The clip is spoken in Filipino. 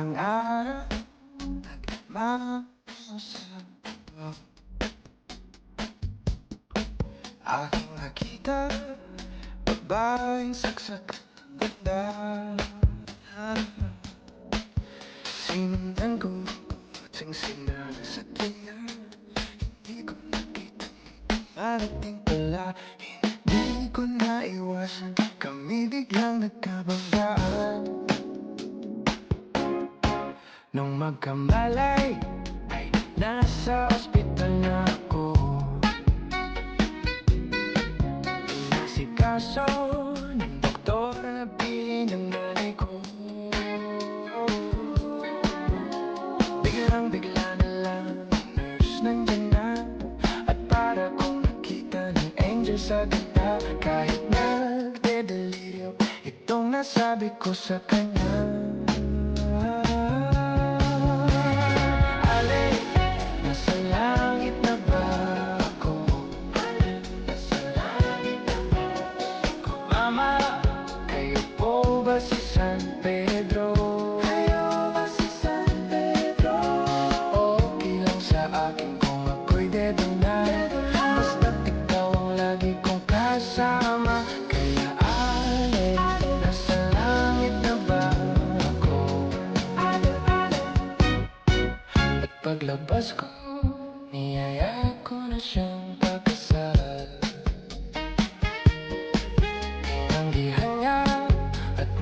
ang araw nagmamasabaw. Aking nakita, babaeng saksak ang ganda. Sinundan ko, sing-sina sa tingin. Hindi ko nakita, parating pala. Hindi ko naiwasan, kami biglang nagkabanggaan. Nung magkamalay, ay nasa ospital na ako. Inasikaso ng doktor na bilhin ng nanay ko. Biglang-bigla na lang, nurse nandyan na. At para kong nakita ng angel sa ganda. Kahit nagde-delirium, itong nasabi ko sa kanya. Mama, kayo po ba si San Pedro? Kayo ba si San Pedro? Okay lang sa akin kung ako'y dedo na. Basta't ikaw ang lagi kong kasama. Kaya alay, nasa langit na ba ako? At paglabas ko,